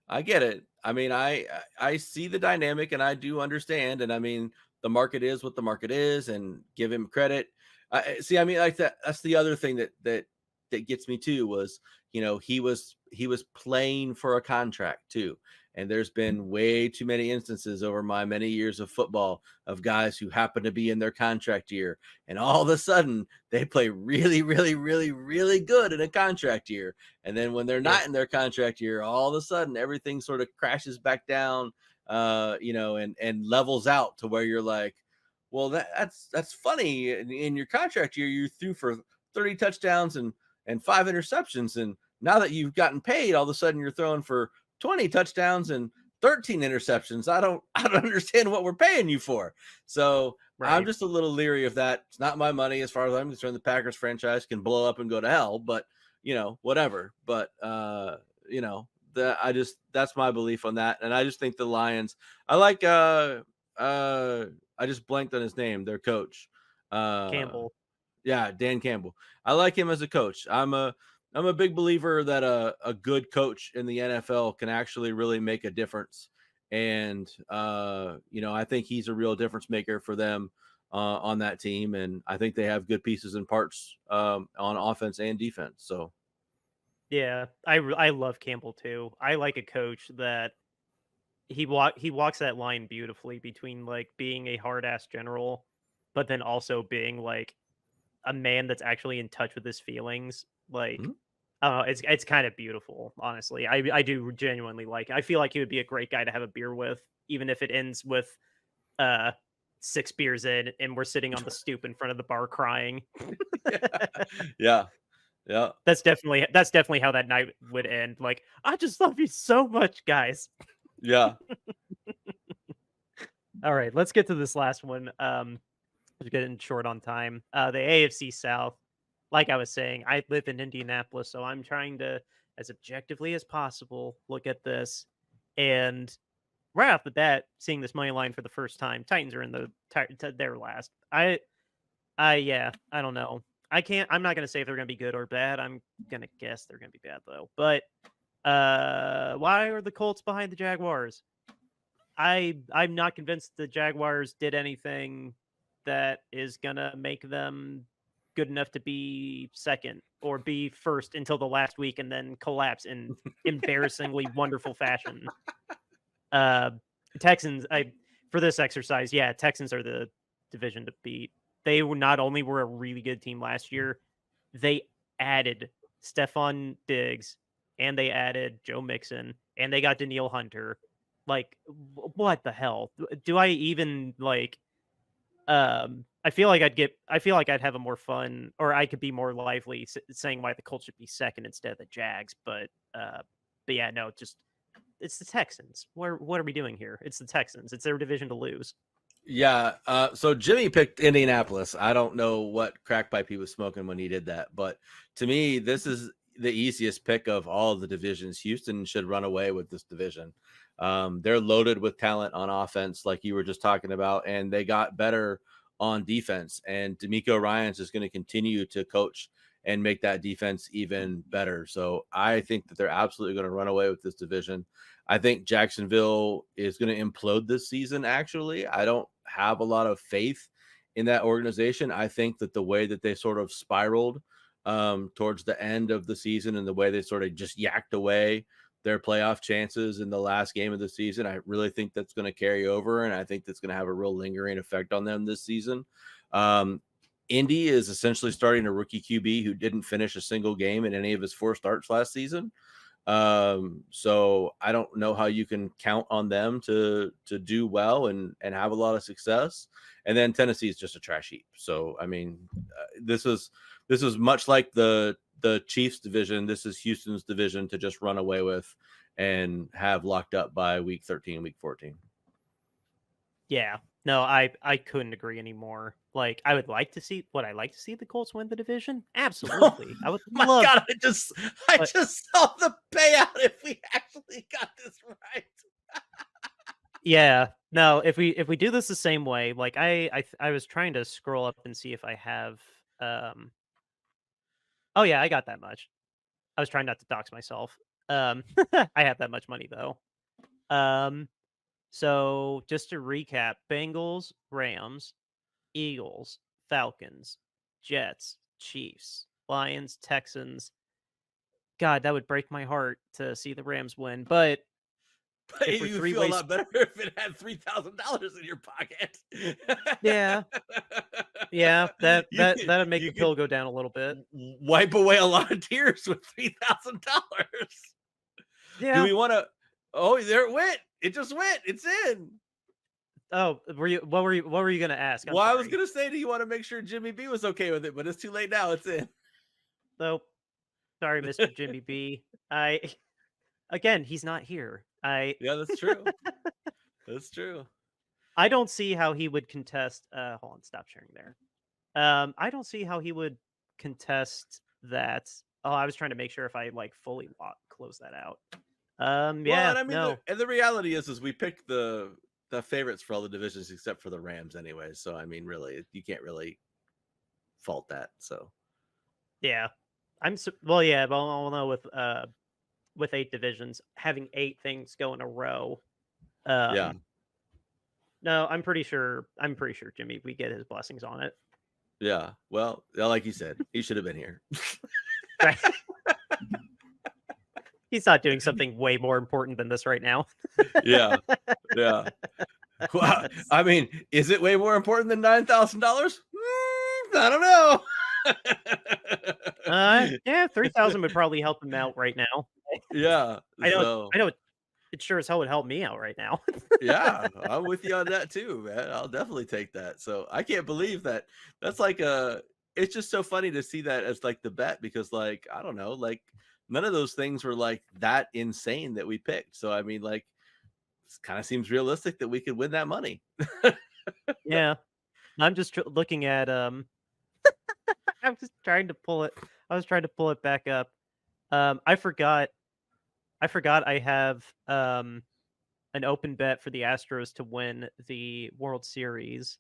I get it. I mean, I see the dynamic and I do understand. And I mean, the market is what the market is, and give him credit. See, I mean, like that's the other thing that gets me too was, you know, he was playing for a contract too. And there's been way too many instances over my many years of football of guys who happen to be in their contract year, and all of a sudden they play really, really, really, really good in a contract year. And then when they're not in their contract year, all of a sudden everything sort of crashes back down, you know, and levels out to where you're like, well, that's funny. In your contract year, you threw for 30 touchdowns and 5 interceptions, and now that you've gotten paid, all of a sudden you're throwing for 20 touchdowns and 13 interceptions. I don't understand what we're paying you for. So I'm just a little leery of that. It's not my money as far as I'm concerned. The Packers franchise can blow up and go to hell, but you know, whatever. But you know, that's my belief on that. And I just think the Lions, I like I just blanked on his name, their coach. Campbell. Yeah, Dan Campbell. I like him as a coach. I'm a big believer that a good coach in the NFL can actually really make a difference. And you know, I think he's a real difference maker for them on that team. And I think they have good pieces and parts on offense and defense. So yeah, I love Campbell too. I like a coach that he walks that line beautifully between like being a hard ass general, but then also being like a man that's actually in touch with his feelings. Like, it's kind of beautiful, honestly. I do genuinely like it. I feel like he would be a great guy to have a beer with, even if it ends with 6 beers in and we're sitting on the stoop in front of the bar crying. yeah. That's definitely how that night would end. Like, I just love you so much, guys. Yeah. All right, let's get to this last one. We're getting short on time. The AFC South, like I was saying, I live in Indianapolis, so I'm trying to, as objectively as possible, look at this. And right off the bat, seeing this money line for the first time, Titans are in they're last. I don't know. I'm not gonna say if they're gonna be good or bad. I'm gonna guess they're gonna be bad though. But why are the Colts behind the Jaguars? I'm not convinced the Jaguars did anything that is gonna make them good enough to be second or be first until the last week and then collapse in embarrassingly wonderful fashion. Texans, for this exercise, yeah, Texans are the division to beat. They were not only were a really good team last year, they added Stephon Diggs and they added Joe Mixon and they got Danielle Hunter. Like, what the hell? Do I even like? I I feel like I'd have a more fun, or I could be more lively saying why the Colts should be second instead of the Jags. But yeah, no, it's the Texans. What are we doing here? It's the Texans. It's their division to lose. Yeah. So Jimmy picked Indianapolis. I don't know what crack pipe he was smoking when he did that, but to me, this is the easiest pick of all of the divisions. Houston should run away with this division. They're loaded with talent on offense, like you were just talking about, and they got better on defense. And D'Amico Ryans is going to continue to coach and make that defense even better. So I think that they're absolutely going to run away with this division. I think Jacksonville is going to implode this season. Actually, I don't have a lot of faith in that organization. I think that the way that they sort of spiraled towards the end of the season and the way they sort of just yacked away their playoff chances in the last game of the season, I really think that's going to carry over. And I think that's going to have a real lingering effect on them this season. Indy is essentially starting a rookie QB who didn't finish a single game in any of his 4 starts last season. So I don't know how you can count on them to do well and have a lot of success. And then Tennessee is just a trash heap. So, I mean, this is much like the Chiefs division. This is Houston's division to just run away with and have locked up by week 13, week 14. Yeah, no, I couldn't agree anymore. Like, I like to see the Colts win the division. Absolutely, I would My love. God, I just saw the payout if we actually got this right. Yeah, no, if we do this the same way, like I was trying to scroll up and see if I have. Oh yeah, I got that much. I was trying not to dox myself. I have that much money though. So just to recap: Bengals, Rams, Eagles, Falcons, Jets, Chiefs, Lions, Texans. God, that would break my heart to see the Rams win. But if you feel a lot better if it had $3,000 in your pocket. Yeah, that'd make the pill go down a little bit. Wipe away a lot of tears with $3,000. Yeah. Do we want to? Oh, there it went. It just went. It's in. Oh, what were you gonna ask? I was gonna say, do you want to make sure Jimmy B was okay with it? But it's too late now. It's in. Nope. Sorry, Mr. Jimmy B. Again, he's not here. Yeah, that's true. That's true. I don't see how he would contest. Hold on, stop sharing there. I don't see how he would contest that. Oh, I was trying to make sure if I fully close that out. Yeah. Well, and I mean, no. the reality is we picked the favorites for all the divisions except for the Rams, anyway. So I mean, really, you can't really fault that. So. Yeah, well, yeah, but I'll know with 8 divisions, having 8 things go in a row. Yeah. No, I'm pretty sure Jimmy, we get his blessings on it. Yeah. Well, like you said, he should have been here. Right. He's not doing something way more important than this right now. Yeah. Yeah. Well, I mean, is it way more important than $9,000? I don't know. Yeah, 3,000 would probably help him out right now. Yeah. I know it sure as hell would help me out right now. Yeah, I'm with you on that too, man. I'll definitely take that. So I can't believe that. That's it's just so funny to see that as the bet, because I don't know, none of those things were that insane that we picked. So I mean, it kind of seems realistic that we could win that money. Yeah. I'm just looking at I'm just trying to pull it. I was trying to pull it back up. I forgot I have an open bet for the Astros to win the World Series.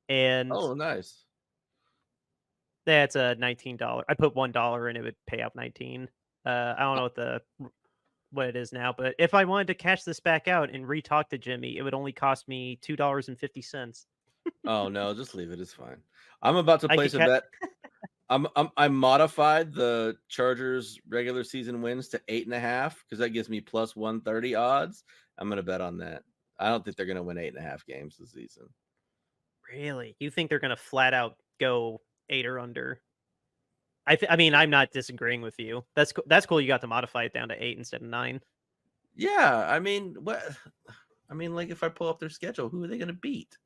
And oh, nice. That's a $19. I put $1 and it would pay out 19. I don't know what it is now, but if I wanted to cash this back out and re-talk to Jimmy, it would only cost me $2.50. Oh no, just leave it. It's fine. I'm about to place a bet. I modified the Chargers regular season wins to 8.5 because that gives me plus 130 odds. I'm gonna bet on that. I don't think they're gonna win 8.5 games this season. Really? You think they're gonna flat out go 8 or under? I mean, I'm not disagreeing with you. That's cool. You got to modify it down to 8 instead of 9. Yeah, I mean, what? I mean, if I pull up their schedule, who are they gonna beat?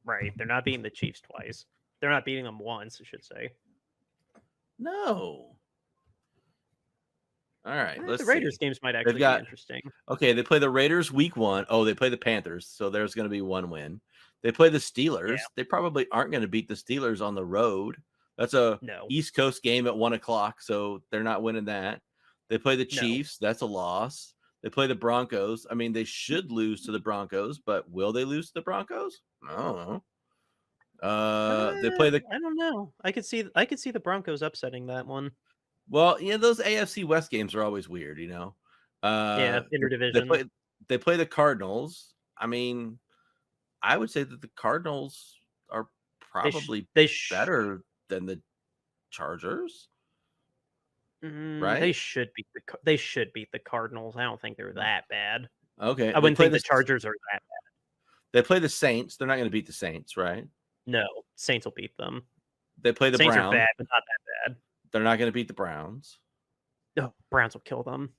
Right. They're not beating the Chiefs twice. They're not beating them once, I should say. No. All right, let's The Raiders see. games might They've actually be got interesting. okay. They play the Raiders week 1. Oh, they play the Panthers, so there's going to be one win. They play the Steelers. Yeah. They probably aren't going to beat the Steelers on the road. That's a No. East Coast game at 1:00, so they're not winning that. They play the No. Chiefs. That's a loss. They play the Broncos. I mean, they should lose to the Broncos, but will they lose to the Broncos? I don't know. They play the I don't know. I could see the Broncos upsetting that one. well, those AFC West games are always weird, Yeah, They interdivision. play the Cardinals. I mean, I would say that the Cardinals are probably better than the Chargers, right? They should beat the Cardinals. I don't think they're that bad. Okay, I wouldn't think the Chargers are that bad. They play the Saints. They're not going to beat the Saints, right? No, Saints will beat them. They play the Saints Browns. are bad, but not that bad. They're not going to beat the Browns. No, Browns will kill them.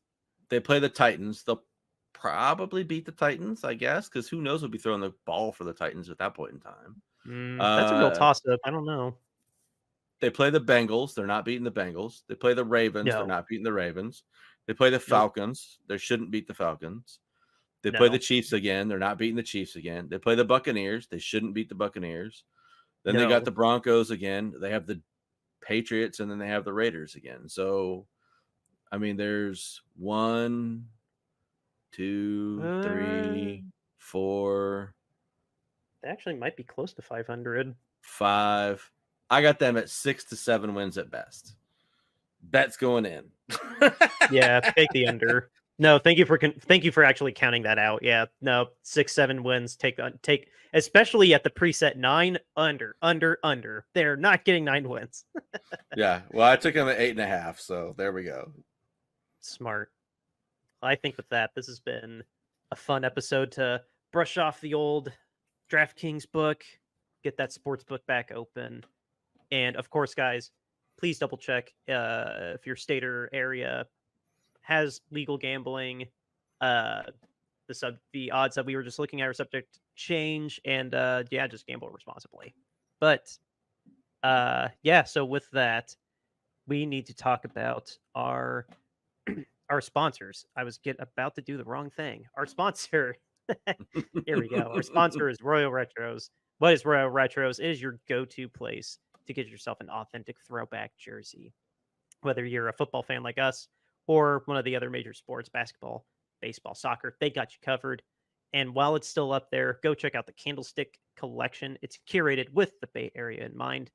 They play the Titans. They'll probably beat the Titans, I guess, because who knows who'll be throwing the ball for the Titans at that point in time. That's a real toss-up. I don't know. They play the Bengals. They're not beating the Bengals. They play the Ravens. No. They're not beating the Ravens. They play the Falcons. They shouldn't beat the Falcons. They play the Chiefs again. They're not beating the Chiefs again. They play the Buccaneers. They shouldn't beat the Buccaneers. Then they got the Broncos again. They have the Patriots, and then they have the Raiders again. So, I mean, there's 1, 2, 3, 4. They actually might be close to 500. 5. I got them at 6 to 7 wins at best. Bets going in. Yeah, take the under. No, thank you for actually counting that out. Yeah, no, 6-7 wins. Take especially at the preset 9 under. They're not getting 9 wins. Yeah, well, I took them at 8.5, so there we go. Smart. I think with that, this has been a fun episode to brush off the old DraftKings book, get that sports book back open, and of course, guys, please double check if your state or area has legal gambling. The odds that we were just looking at are subject to change, and just gamble responsibly. But so with that, we need to talk about our sponsors. I was about to do the wrong thing. Our sponsor. Here we go. Our sponsor is Royal Retros. What is Royal Retros? It is your go-to place to get yourself an authentic throwback jersey. Whether you're a football fan like us or one of the other major sports, basketball, baseball, soccer, they got you covered. And while it's still up there, go check out the Candlestick collection. It's curated with the Bay Area in mind.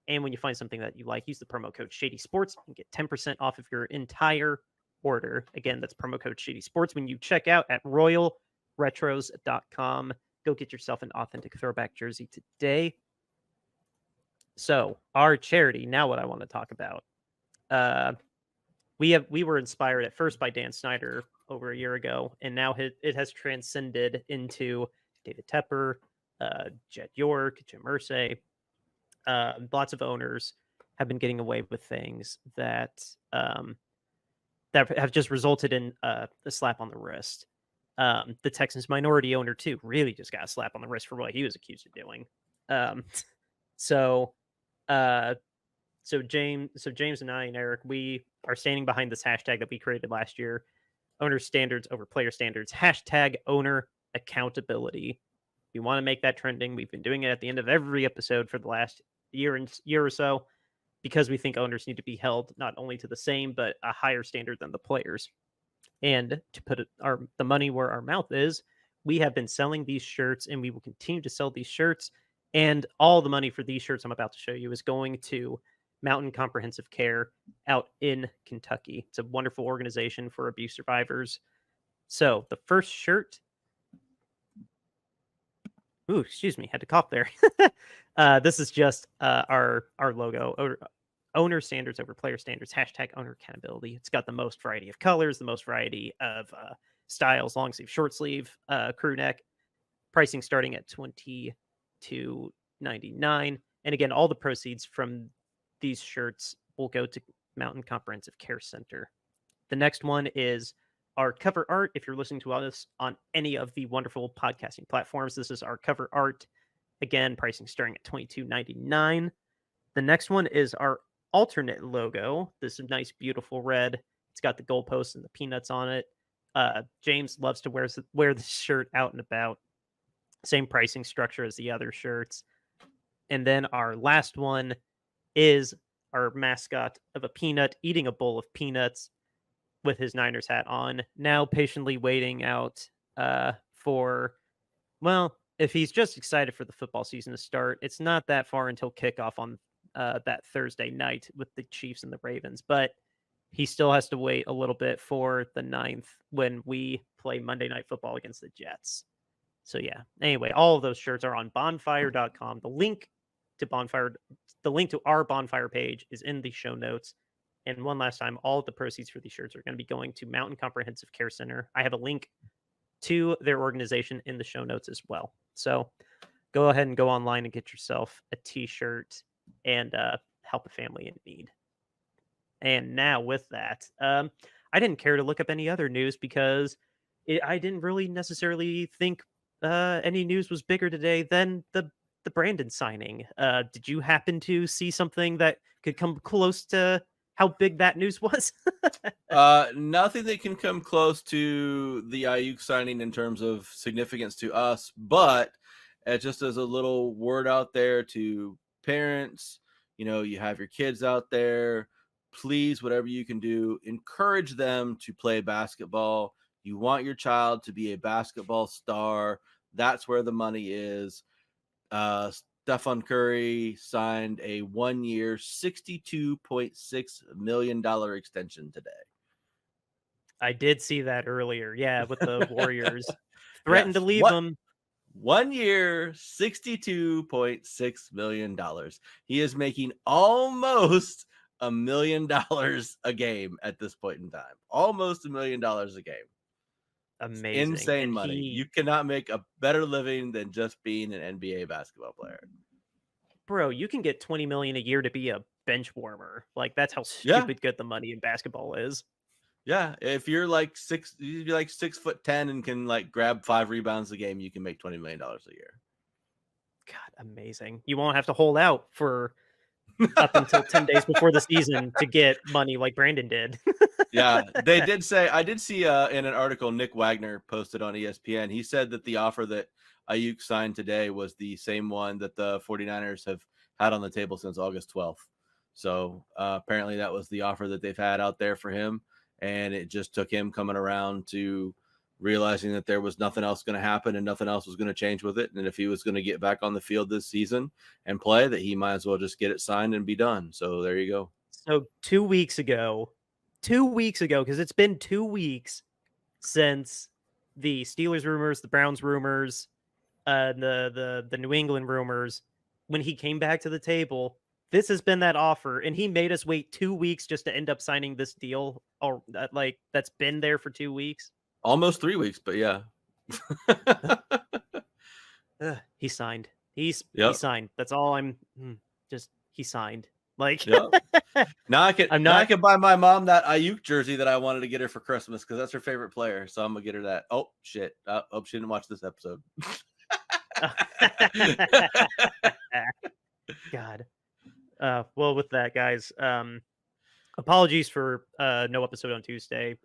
And when you find something that you like, use the promo code Shady Sports and get 10% off of your entire order. Again, that's promo code Shady Sports when you check out at royalretros.com. Go get yourself an authentic throwback jersey today. So, our charity, now what I want to talk about. We were inspired at first by Dan Snyder over a year ago, and now it has transcended into David Tepper, Jed York, Jim Irsay. Lots of owners have been getting away with things that have just resulted in a slap on the wrist. The Texans minority owner too really just got a slap on the wrist for what he was accused of doing. So James and I and Eric, we are standing behind this hashtag that we created last year: owner standards over player standards. Hashtag owner accountability. We want to make that trending. We've been doing it at the end of every episode for the last year or so, because we think owners need to be held not only to the same but a higher standard than the players. And to put the money where our mouth is, we have been selling these shirts, and we will continue to sell these shirts. And all the money for these shirts I'm about to show you is going to Mountain Comprehensive Care out in Kentucky. It's a wonderful organization for abuse survivors. So the first shirt. Ooh, excuse me, had to cough there. This is just our logo. Owner standards over player standards. Hashtag owner accountability. It's got the most variety of colors, the most variety of styles, long sleeve, short sleeve, crew neck. Pricing starting at $22.99. And again, all the proceeds from these shirts will go to Mountain Comprehensive Care Center. The next one is our cover art. If you're listening to us on any of the wonderful podcasting platforms, this is our cover art. Again, pricing starting at $22.99. The next one is our alternate logo. This is nice, beautiful red. It's got the goalposts and the peanuts on it. James loves to wear this shirt out and about. Same pricing structure as the other shirts. And then our last one is our mascot of a peanut eating a bowl of peanuts with his Niners hat on, now patiently waiting out for, well, if he's just excited for the football season to start, it's not that far until kickoff on that Thursday night with the Chiefs and the Ravens, but he still has to wait a little bit for the 9th when we play Monday Night Football against the Jets. So yeah, anyway, all of those shirts are on bonfire.com. The link to our Bonfire page is in the show notes. And one last time, all of the proceeds for these shirts are going to be going to Mountain Comprehensive Care Center. I have a link to their organization in the show notes as well. So go ahead and go online and get yourself a t-shirt and help a family in need. And now with that, I didn't care to look up any other news because I didn't really necessarily think any news was bigger today than the Brandon signing. Did you happen to see something that could come close to how big that news was? Nothing that can come close to the Ayuk signing in terms of significance to us, but just as a little word out there to parents, you have your kids out there, please, whatever you can do, encourage them to play basketball. You want your child to be a basketball star. That's where the money is. Stephen Curry signed a 1-year, $62.6 million extension today. I did see that earlier. Yeah, with the Warriors. Threatened to leave them. 1 year, $62.6 million. He is making almost $1 million a game at this point in time. Almost $1 million a game. Amazing. Insane money. You cannot make a better living than just being an NBA basketball player. Bro, you can get $20 million a year to be a bench warmer. Like, that's how stupid good the money in basketball is. Yeah, if you're like 6'10" and can like grab 5 rebounds a game, you can make $20 million a year. God, amazing. You won't have to hold out for up until 10 days before the season to get money like Brandon did. Yeah, they did say, I did see in an article Nick Wagner posted on ESPN, he said that the offer that Ayuk signed today was the same one that the 49ers have had on the table since August 12th. So apparently that was the offer that they've had out there for him. And it just took him coming around to realizing that there was nothing else going to happen and nothing else was going to change with it. And if he was going to get back on the field this season and play, that he might as well just get it signed and be done. So there you go. So 2 weeks ago, because it's been 2 weeks since the Steelers rumors, the Browns rumors, the New England rumors, when he came back to the table, this has been that offer, and he made us wait 2 weeks just to end up signing this deal. Or like that's been there for 2 weeks, almost 3 weeks, but yeah. He signed. He signed. That's all. He signed. Like, now I can buy my mom that Ayuk jersey that I wanted to get her for Christmas because that's her favorite player. So I'm gonna get her that. Oh shit! Hope she didn't watch this episode. God. Well, with that, guys, apologies for no episode on Tuesday.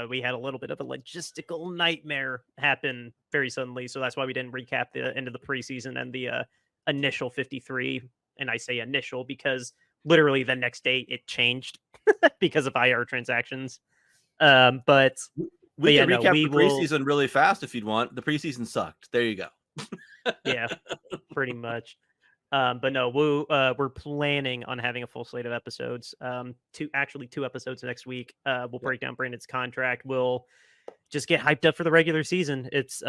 We had a little bit of a logistical nightmare happen very suddenly, so that's why we didn't recap the end of the preseason and the initial 53. And I say initial because literally the next day it changed because of IR transactions. But we can recap the preseason really fast if you'd want. The preseason sucked. There you go. Yeah, pretty much. But no, we're planning on having a full slate of episodes. 2 episodes next week. We'll break down Brandon's contract. We'll just get hyped up for the regular season. It's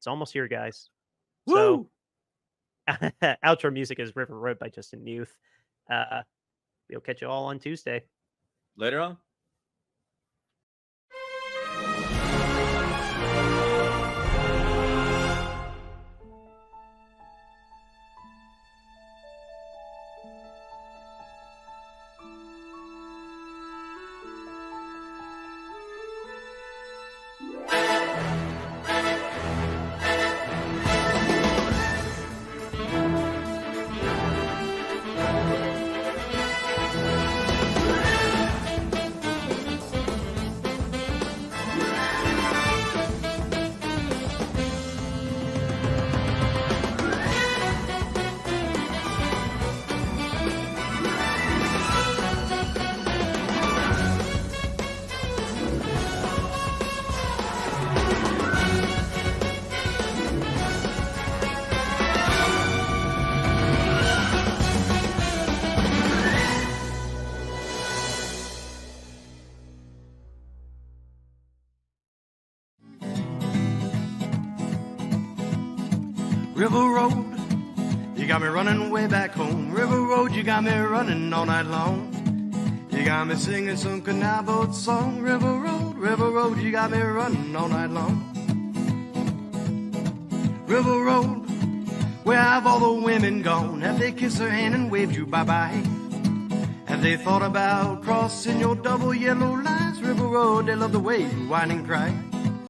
almost here, guys. Woo! So outro music is River Road by Justin Youth. We'll catch you all on Tuesday. Later on. River Road, you got me running way back home. River Road, you got me running all night long. You got me singing some canal boat song. River Road, you got me running all night long. River Road, where have all the women gone? Have they kissed her hand and waved you bye-bye? Have they thought about crossing your double yellow lines? River Road, they love the way you whine and cry.